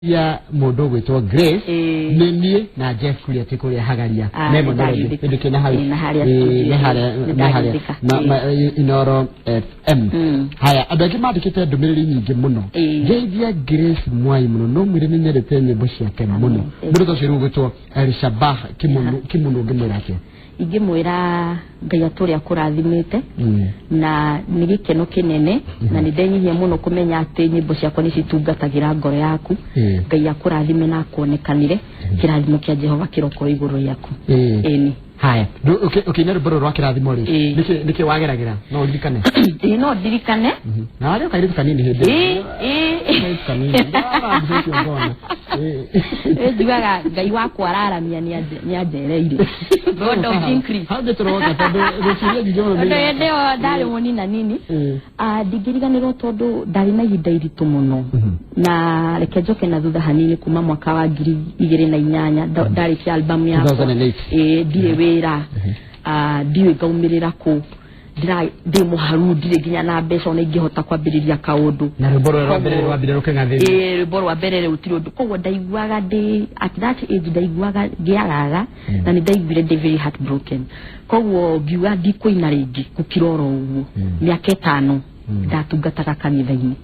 ya mundu gwitwo Grace nini na Jeff kuria tikuria hagaria nemo ndari ndike na hari inoro FM haya abagi madikite ndumiriri nyingi muno geithia Grace mwai muno no mwire menyerete nyimbo ciake muno mundu to ciru gwitwo Elishabah kimuno ngimwirake igimwira Ngai aturi akurathimite na nigikeno kinene na nidenyihia muno kumenya ati nyimbo ciakwa ni citungatagira ngoro yaku Ngai akurathime na kuonekanire kirathimo kia Jehova kiroko iguru yaku eni haya okay nero boro rwa kirathimo ri niki wageragira no ndirikane no ndirikane na wale kairi kanini hede kanini ejuaga Ngai wako araramia ni ajereire God of increase how the troga tondu ruciria gijono ndo yendeo ndari munina nini ndigiriganirwo tondu ndari na ihinda iritu muno na reke njoke na thutha hanini kuma mwaka wa 2008 ndari cia album yakwa ndire wira ndiwe ngaumirira ku ndi muharu ndire ginya na mbeca ona ingihota kwambiriria kaundu na ruboro rwa mbere rwa mbere rukenga thiri ruboro rwa mbere rutiri undu koguo ndaiguaga ndi at that age ndaiguaga giagaga na ni ndaiguire ndi very heartbroken koguo ngiuga ndikuina ringi gukiroro uguo miaka 5 ndatungataga kanitha-ini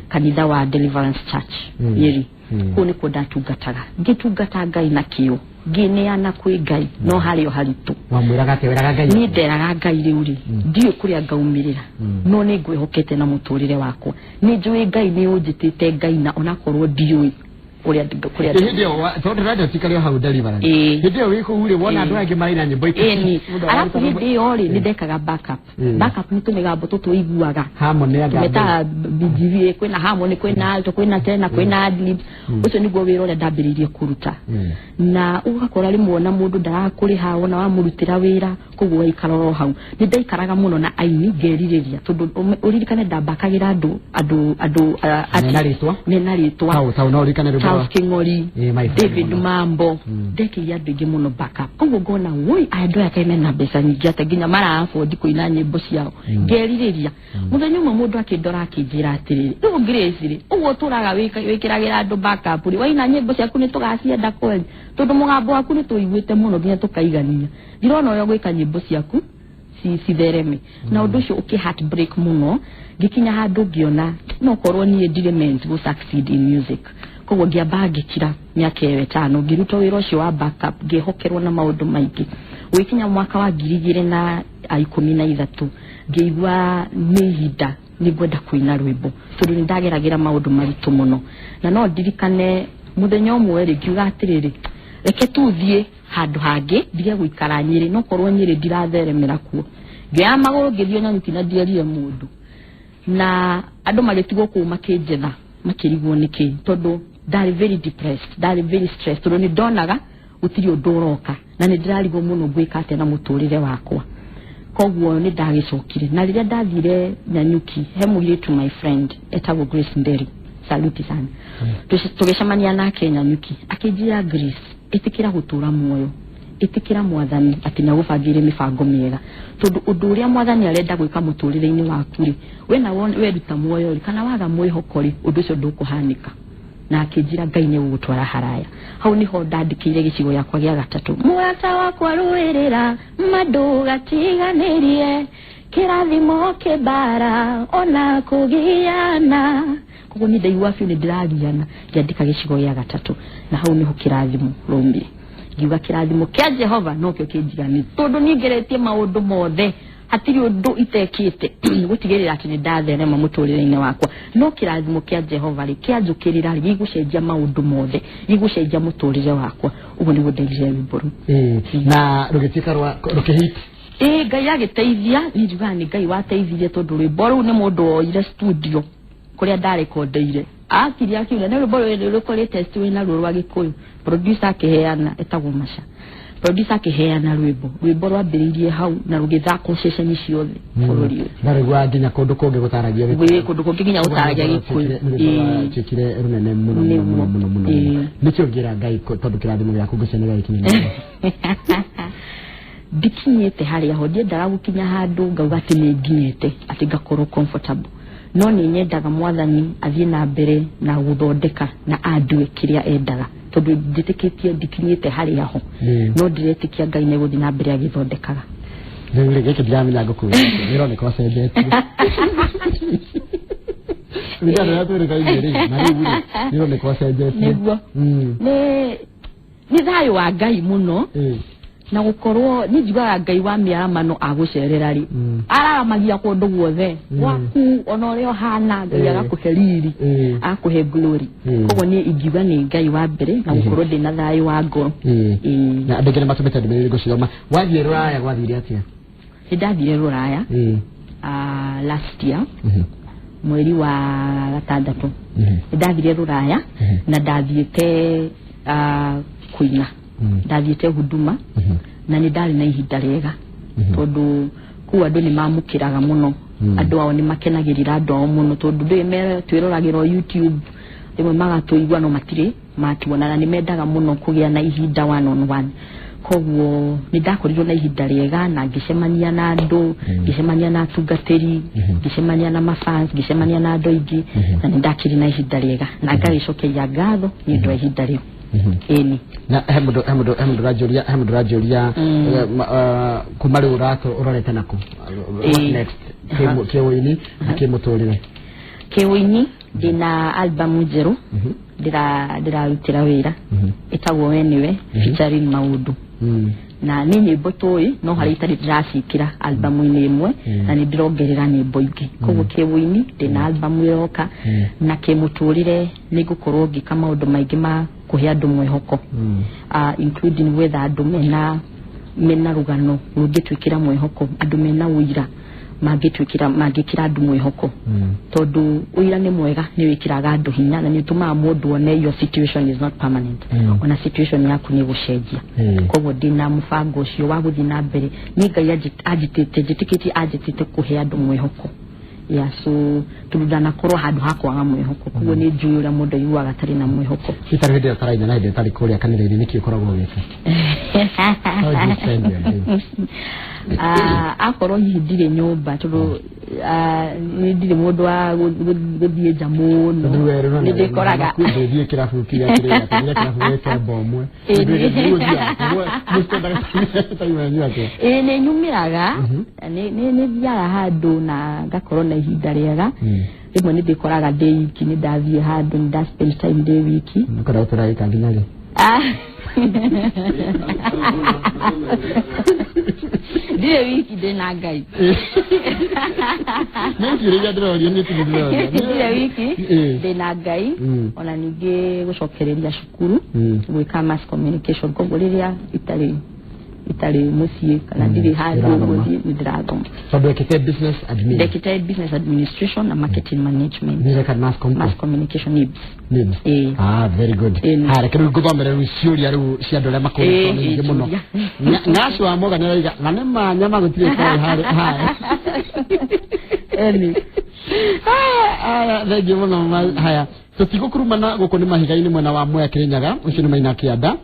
kanitha wa Deliverance Church Nyeri kuni ko ndatungataga ngitungata Ngai na kio gineana kwi Ngai no hario haritu wamwiraga teweraga Ngai ni nderaga Ngai riuri ndiyo kuria ngaumirira no ni ngwihokete na muturire wakwa ni njui Ngai ni unjitite Ngai na onakorwo ndiui kuria ndio tondu radio tikalio hau Deliverance ndio wiko ule wona andu angi marina nyimbo iki alafu ndio ri ndekaga backup nitu migambo tutuiguaga harmony aga meta BGV kwina harmony kwina alto kwina tena kwina adlib ucio niguo wira ule ndambiririe kuruta na ugakora rimwe na mundu ndarakuri ha wona wa murutira wira koguo ikaroro hau ni ndaikaraga muno na aini ngeririria tondu uririkane ndambakagira andu nena ritwa hau no urikane Kingori David Mambo deki andu ingi muno backup koguo ngona woi andu yake mena mbeca nyingi ataginya mara afford kuina nyimbo ciao ngeririria muthenya umwe mundu akindora akinjira atiriri no Grace ri uguo turaga wikiragira andu backup ri waina nyimbo ciaku ni tugacienda kweli tondu mugambo waku ni tuiguite muno nginya tukaigania ndirona uyo gwika nyimbo ciaku cithereme na undu ucio uki heartbreak muno gikinya handu ngiona no korwo ni element go succeed in music koguo ngiamba ngikira miaka 5 ngiruta wira ucio wa backup ngihokerwo na maundu maingi wikinya mwaka wa 2013 ngiigua nihinda nigwenda kuina rwimbo tondu ni ndageragira maundu maritu muno na no ndirikane muthenya umwe ri ngiuga atiriri reke tuthie handu hangi ndige guikara Nyeri no korwo Nyeri ndiratheremera kuo ngia maguru ngithio nyanyuki na ndierire mundu na andu magitigo ku makinjetha makirigwo niki tondu ndari very depressed ndari very stressed tondu ni ndonaga utiri undu uroka na ni ndirarigwo muno gwika ate na muturire wakwa koguo ni ndagicokire na riria ndathire Nyanyuki he muire to my friend etagwo Grace Nderi saluti sana tugicemania nake Nyanyuki akijia Grace itikira gutura muoyo itikira mwathani ati nyagubangire mibango miega tondu undu uria mwathani arenda gwika muturire-ini waku ri wena weruta muoyo kana waga mwihokori undu ucio ndukuhanika na akijira Ngai ni ugutwara haraya hau niho ndandikire gicigo yakwa gia gatatu mwata wakwa ruirira mandu gatiganirie kirathimo kibara ona kugiana koguo ni ndaigua biu ni ndiragiana ndiandika gicigo gia gatatu na hau niho kirathimo rumire ngiuga kirathimo kia Jehova no kio kinjigani tondu ningeretie maundu mothe hatiri undu itekite gutigirira ati ni ndatherema muturire-ini wakwa no kirathimo kia Jehova ri kia njukirira ri igucenjia maundu mothe igucenjia muturire wakwa uguo ni gudeithia rwimbo na rugitika rukihit Ngai agiteithia ni njuga ni Ngai wateithirie tondu rwimbo ru ni mundu oire studio kuria ndarekondeire akiri akiuga ne rwimbo ru rukorete studio na rwa Gikuyu producer akiheana etagwo Masha producer akiheana rwimbo rwambiririe hau na rugithako ceceni ciothe bururi uyu na rugwa nginya kundu kungi gutaragia Gikuyu kundu kungi nginya gutaragia Gikuyu chekire runene muno nikyo ngira Ngai tondu kirathimo giaku gucenera ikinyi dikinyete haria ho ndie ndaragukinya handu ngauga ati ni nginyete ati ngakorwo comfortable no ni nyendaga mwathani athie na mbere na guthondeka na andue kiria endaga tondu nditikitie ndikinyite hari yaho no ndiretikia Ngai ne guthi na mbere agithondekaga nĩ gĩkĩ ndiramenya ngũkwĩra nĩroneka wacenjetie nĩgetha rĩrĩa twĩrĩgaine-rĩ na rĩu-rĩ nĩroneka wacenjetie nĩguo nĩ thayũ wa Ngai mũno na gukorwo ni njigaga Ngai wa mĩaramano agũcerera ri araramagia kũndũ guothe waku ona ũrĩa hana Ngai agakuheriri akuhe glory koguo ni ingiuga ni Ngai wa mbere na gukorwo ndina thayũ wa ngoro na andũ ngene matumĩte ndũmĩrĩri gũcithoma wathiĩ Rũraya gwathire atĩa ndathire Rũraya last year mweri wa gatandatũ ndathire Rũraya na ndathiĩte kuina ndathiĩte huduma na nĩ ndari na ihinda rĩega tondu ku andũ nĩ mamukiraga mũno andũ ao nĩ makenagĩrĩra andũ ao mũno tondu ndĩ mere twĩroragĩra YouTube rimwe magatũigua no matirĩ matuona na nĩ mendaga mũno kũgĩa na ihinda one on one koguo nĩ ndakorirwo na ihinda rĩega na ngĩcemania na andũ ngĩcemania na atungatĩri ngĩcemania na mafans ngĩcemania na andũ aingĩ na nĩ ndakĩrĩ na ihinda rĩega na ngagĩcokeria ngatho nĩ ũndũ wa ihinda rĩu eni na hemdo rajuria kuma rĩu ũrorete naku next kĩwĩini na kĩmũtũrĩre kĩwĩini ndina album njerũ ndĩrarutĩra wĩra ĩtagwo we niwe featuring Maũndũ na nĩ nyĩmbo tũĩ no harĩ itarĩ ndĩracikĩra albumu-inĩ ĩmwe na nĩ ndĩrongerera nyĩmbo ingĩ koguo kĩwĩini ndĩna albumu ĩroka na kĩmũtũrĩre nĩ ngũkorwo ngĩka maũndũ maingĩ ma kũhe andũ mwĩhoko including whether andũ mena rũgano rũngĩtuĩkĩra mwĩhoko andũ mena ũira mangĩkĩra andũ mwĩhoko tondu ũira nĩ mwega nĩ wĩkĩraga andũ hinya na nĩ ũtũmaga mũndũ one your situation is not permanent ona situation yaku nĩ gũcenjia koguo ndĩna mũbango ũcio wa gũthiĩ na mbere nĩ Ngai anjĩtĩkĩtie kũhe andũ mwĩhoko so turudanakorwo handũ hakwaga mwĩhoko koguo nĩ njũĩ ũrĩa mũndũ aiguaga atarĩ na mwĩhoko itarĩ hĩndĩ ũtaraina na hĩndĩ ũtarĩ kũrĩa kanitha-inĩ nĩkĩ ũkoragwo wĩka akorwo hihi ndirĩ nyũmba tondũ ndirĩ mũndũ wa gũthiĩ nja mũno nĩ ndĩkoraga ndĩthiĩ kĩrabu kĩrĩa kĩrĩa kĩrabu gĩkĩa mbomwe nĩ nyumĩraga nĩ thiaga handũ na ngakorwo na ihinda rĩega rĩmwe nĩ ndĩkoraga ndĩ wiki nĩ ndathiĩ handũ nĩ ndaspend time ndĩ wiki ũkoragwo tũragĩka nginya rĩ ndirĩ wiki ndĩna Ngai ndirĩ wiki ndĩna Ngai ona ningĩ gũcokereria cukuru gwĩka mass communication koguo rĩrĩa itarĩ muciĩ kana ndirĩ handũ gũthiĩ nĩ ndĩrathoma tondũ ekĩte business administration na marketing management ndĩreka mass communication NIBS very good reke rĩu ngũthomere rĩu ciũria rĩu cia andũ arĩa makũrĩtwo nyingĩ mũno ngacu wa Morgan arauga na nĩ manya magũtirĩ kwa harĩ thengiũ mũno haya tũtigũkurumana gũkũ nĩ mahiga-inĩ mwena wa Mwea Kĩrĩnyaga ũcio nĩ Maina Kĩanda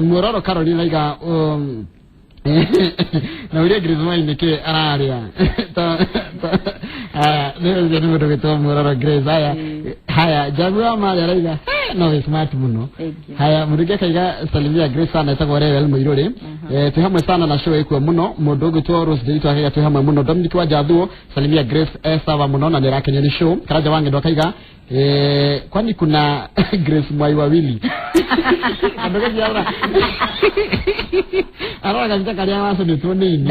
Muororo Caroline aiga na ũrĩa Grace Mwai nĩkĩ ararĩa nĩ mũndũ wĩtwo Muororo Grace haya Jagua Mari arauga no wĩ smart mũno haya mũndũ akaiga salimia Grace sana etagwo Rewel Mũirũrĩ twĩ hamwe sana na show ĩkuo mũno mũndũ ũgwĩtwo Rose Ndiritu akaiga twĩ hamwe mũno Dominic wa Njathuo salimia Grace sawa mũno na nĩrakenio nĩ show Karanja Wange ndo akaiga kwani kuna Grace Mwai wawili andoge yaura araga nzakaria waso nini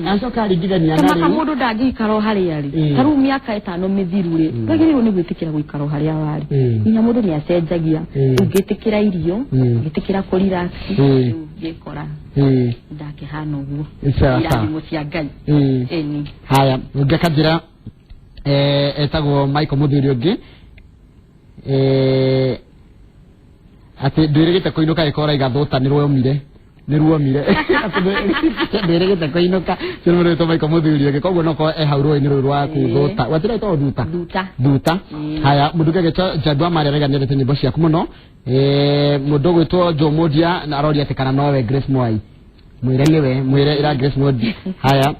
asoka aligigania nari kama mundu ndangikaro hari ari taru miaka 5 mithiru-ri ndagĩrĩirwo nĩ gwĩtĩkĩra gũikaro harĩa warĩ nginya mundu nĩ acenjagia ũngĩtĩkĩra irio ũngĩtĩkĩra kũrira ngĩkora ndakĩhana ũguo irathimo cia Ngai eni haya ngakajira etagwo Michael Muthuri ũngĩ ati ndĩrĩgĩte kũinũka ĩkora igathũta nĩruomire ndĩrĩgĩte kũinũka cĩrũmĩrĩ wĩtwo Michael Muthuri ũngĩ koguo no korwo hau rũĩ-inĩ rũu rwa kũthũta watĩra ĩtagwo thuta haya mũndũ ũgĩtwo Jadua Mari arauga nĩendete nyĩmbo ciaku mũno mũndũ ũgwĩtwo Joe Modia na aroria atĩ kana nowe Grace Mwai mwĩre ĩra Grace Mwai haya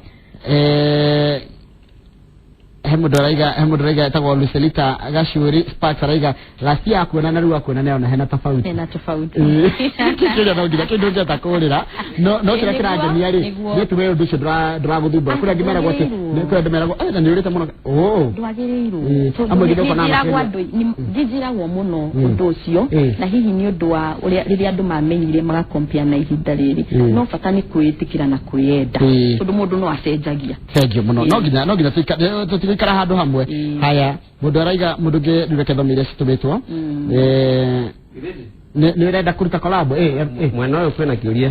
hemodoraiga etagwo Lucelita Gashuri Sparks araiga last year akuona na riu akuona nayo na hena tofauti kĩrĩa no nginya kĩndũ ngĩta kũrĩra no kĩrĩa kĩrangenia rĩ nĩ tuwe ũndũ ũcio ndĩragũthumba kũrĩa ngĩmeragwo atĩ nĩ kwenda ndĩmeragwo na nĩ ũrĩte mũno ndwagĩrĩirwo amwe ndĩragwo mũno ũndũ ũcio na hihi nĩ ũndũ wa ũrĩa rĩrĩa andũ mamenyire magakompia na ihinda rĩrĩ no bata nĩ kwĩtĩkĩra na kwĩenda tondũ mũndũ no acenjagia mũno no nginya tũtikara handũ hamwe haya mũndũ araiga mũndũ ũngĩ rĩreke thomire citũmĩtwo nĩ ũrenda kũruta collab mwena ũyũ kwĩna kĩũria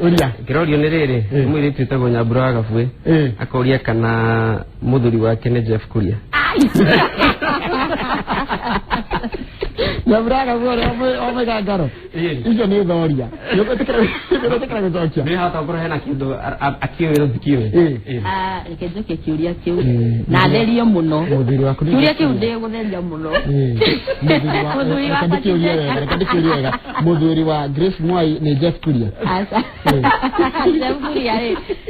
ũria kĩrorio nĩ rĩrĩ mwĩrĩtu wĩtagwo Nyambura wa Gabuĩ akoria kana mũthuri wake nĩ Jeff Kuria Nyambura wa Gabuĩ omega ngaro icio nĩ thoria nĩũgũtĩkĩra gũcokia nĩ hata ũkorwo hena kĩndũ akĩũĩ rũthikĩũĩ reke njoke kĩũria kĩu na therio mũno kĩũria kĩu ndĩgũtheria mũno mũthuri wa Grace Mwai nĩ Jeff Kuria Jeff Kuria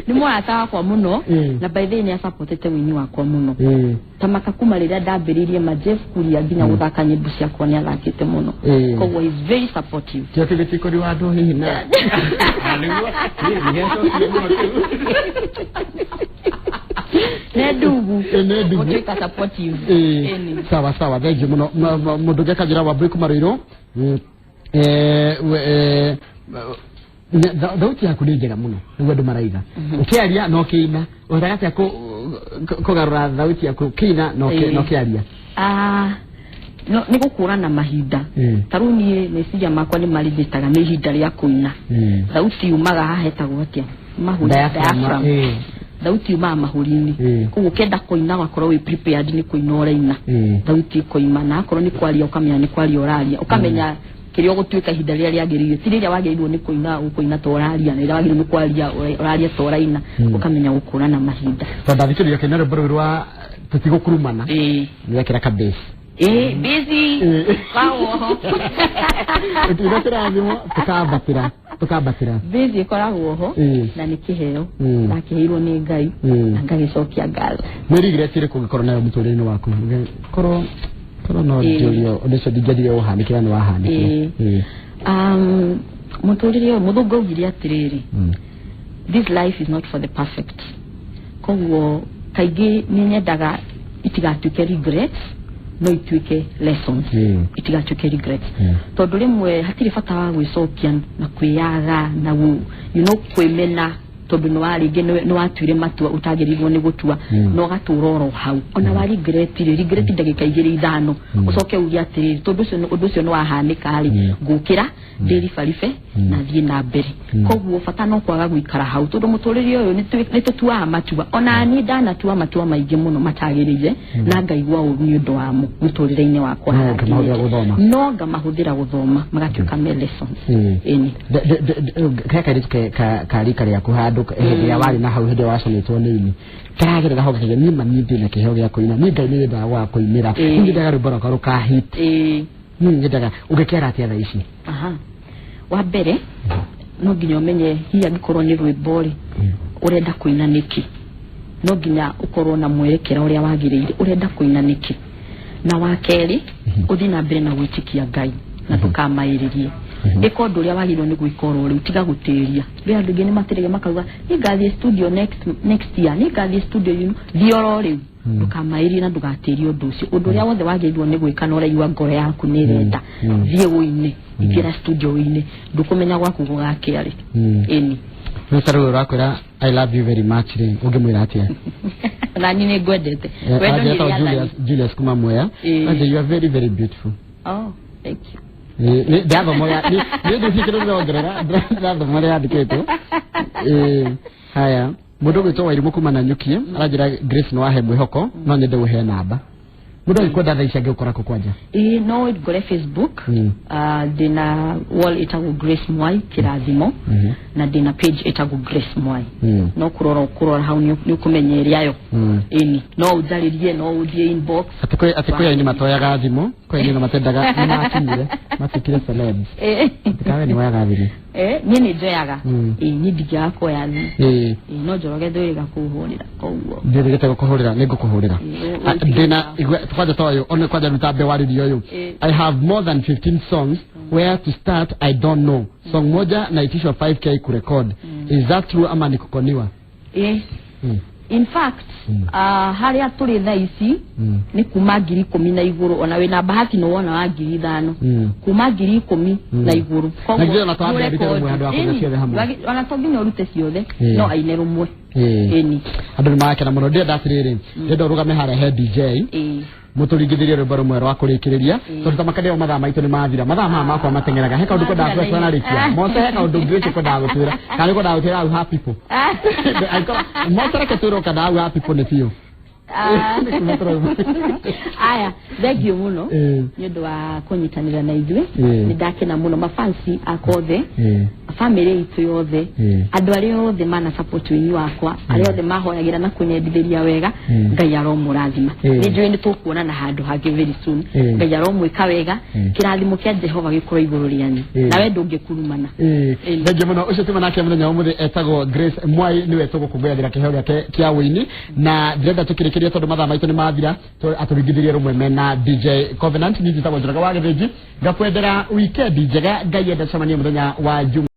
nĩ mũrata wakwa mũno na by the way nĩ asupportete wini wakwa mũno tamaka kuma rĩrĩa ndambĩrĩirie ma Jeff Kuria nginya gũthaka nyĩmbo ciakwa nĩ athakĩte mũno koguo is very supportive kĩo gĩtikũri wa andũ hihi na nedugu mũtuĩka supportive sawa thengi mũno mũndũ ũngĩ kanjĩra Wambui Kũmarũirwo thauti yaku nĩ njega mũno nĩguo andũ maraiga ũkĩaria no kĩina ũhotaga atĩa kũgarũra thauti yaku kĩina no kĩaria nĩ gũkũrana mahinda tarĩu niĩ meciria makwa nĩ marigĩtaga nĩ ihinda rĩa kũina thauti yumaga haha hetagwo atĩa diaphragm thauti yumaga mahũri-inĩ koguo ũkĩenda kũina wakorwo wĩ prepared nĩ kũina ũraina thauti ĩkoima na akorwo nĩ kwaria ũkamenya nĩ kwaria ũraria ũkamenya kĩrĩa ũgũtuĩka ihinda rĩrĩa rĩagĩrĩire ti rĩrĩa wagĩrĩirwo nĩ kũina ta ũraria na rĩrĩa wagĩrĩirwo nĩ kwaria ũraria ta ũraina ũkamenya gũkũrana mahinda tondũ thikĩrĩria kĩna rwĩmbo rũu rwa tũtigũkurumana nĩwekĩra kabĩci busy wawo ĩtira kĩrathimo tũkambatĩra busy ĩkoragwo ho na nĩ kĩheo ndakĩheirwo nĩ Ngai na ngagĩcokia ngatho mwĩrĩgĩre atĩrĩ kũngĩkorwo nayo mũtũrĩre-inĩ waku korwo no ndĩũrio ũndũ ũcio ndingĩendire ũhanĩkĩra nĩ wahanĩkire mũtũrĩre ũyũ mũthũngũ augire atĩrĩrĩ this life is not for the perfect koguo kaingĩ nĩ nyendaga itigatuĩke regrets no ituĩke lessons itigatuĩke regrets tondũ rĩmwe hatirĩ bata wa gwĩcokia na kwĩyaga na kwĩmena tondũ nĩ watuire matua utagĩrĩirwo nĩ gũtua no gatũra oro hau ona wa regret ndagĩka 2-5 ũcoke uge atĩrĩrĩ tondũ ũndũ ũcio nĩ wahanĩka rĩ ngũkĩra ndĩribaribe na thiĩ na mbere koguo bata no kwaga gũikara hau tondũ mũtũrĩre ũyũ nĩ tũtuaga matua ona niĩ ndanatua matua maingĩ mũno matagĩrĩire na ngaigua ũru nĩ ũndũ wa mũtũrĩre-inĩ wakwa no ngamahũthĩra gũthoma magatuĩka me lessons karika rĩaku handũ hĩndĩ ya warĩ na hau hĩndĩ waconĩtwo nĩ ini karagerera hau kĩge niĩ mami ndĩna kĩheo gĩa kũina niĩ Ngai nĩ nyendaga gwa kũinĩra niĩ nyendaga rwĩmbo rwakwa rũkahit niĩ nyendaga ũngĩkĩra atĩa thaa ici wa mbere no nginya ũmenye hihi angĩkorwo nĩ rwĩmbo rĩ ũrenda kũina nĩkĩ no nginya ũkorwo na mwerekera ũrĩa wagĩrĩire ũrenda kũina nĩkĩ na wa kerĩ ũthiĩ na mbere na gwĩtĩkia Ngai na ndũkamaĩrĩrie ĩko ũndũ ũrĩa wagĩrĩirwo nĩ gwĩka oro rĩu tiga gũtĩria rĩu andũ aingĩ nĩ matĩrĩga makauga nĩ ngathiĩ studio next year nĩ ngathiĩ studio thiĩ oro rĩu ndũkamaĩrie na ndũgatĩrie ũndũ ũcio ũndũ ũrĩa wothe wagĩrĩirwo nĩ gwĩka na ũraigua ngoro yaku nĩ ĩrenda thiĩ wĩine ingĩra studio-inĩ ndũkũmenya gwaku gũgakĩa rĩ ĩni Mr. Rakwera I love you very much rĩ ũngĩmwĩra atĩa na niĩ nĩ ngwendete Julius kuma Mwea you are very very beautiful thank you ndathomo ya nĩ ndĩcikĩrwo ndongerera ndathomo ya ndikĩtwo haya mũndũ gwĩtwo Wairimu kuma Nanyuki aranjĩra Grace no wahe mwĩhoko no nyende ũhe namba mũndũ angĩkwenda thaa ici angĩũkora kũ kwanja no ngore Facebook ndĩna wall ĩtagwo Grace Mwai kĩrathimo na ndĩna page ĩtagwo Grace Mwai no kũrora hau nĩ ũkũmenya ĩrĩayo ĩni no ũnjarĩrie no ũthiĩ inbox atĩ kwĩ matoyaga thimũ kwĩ matendaga nĩ makinyire matukire celebs kawe nĩ waga thiri nie ni njoyaga ni ndiga ko yani no njoroge ndwira kuhurira koguo ndirigete gukuhurira ni ngukuhurira ndina twaje toyo one kwaje rutambe wari yoyo I have more than 15 songs where to start I don't know song moja na itisho 5k ku record is that true ama ni kukoniwa in fact haria turi tha ici ni kuma 10,000 na iguru ona we na bahati no wona wa 5,000 kuma 10,000 na iguru na ndio na twabe bitero mwe andu akona ciothe hamwe ona toginya urute ciothe no aine rumwe eni andu maake na muno ndio ndatiriri ndio rugame hara he DJ muturigithirie rwimbo rumwe rwa kurikiriria tondu makadeo mathaa maitu ni mathira mathaa makwa matengeraga heka undu koda kwa sana rikia mose heka undu ngwete koda gutwira kali koda gutwira au happy people mose reke turo kada au happy people ne fio aya thegio muno ni ndu wa kunyitanira na ithuĩ ni ndakena muno mafansi akothe family itu yothe andu ari othe mana support winyu wakwa ari othe mahoyagira na kunyendithĩria wega Ngai aromũrathima ni njũĩ ni tukuona na handu hangi very soon Ngai aromwĩka wega kirathimo kia Jehova gĩkorwo igũrũ rĩanyu nawe ndũngĩkurumana thegio muno ucio tuma nake mũthenya ũmũthĩ etagwo Grace Mwai niwe tũgũkũngũyagĩra kĩheo gĩake kĩa wĩini na ndĩrenda tũkĩrĩkĩrie tondu mathaa maitu ni mathira aturigithirie rumwe mena DJ Covenant ni njitagwo Njoroge wa Gĩthĩnji ngakwendera weekend njega Ngai enda cemanie mũthenya wa Juma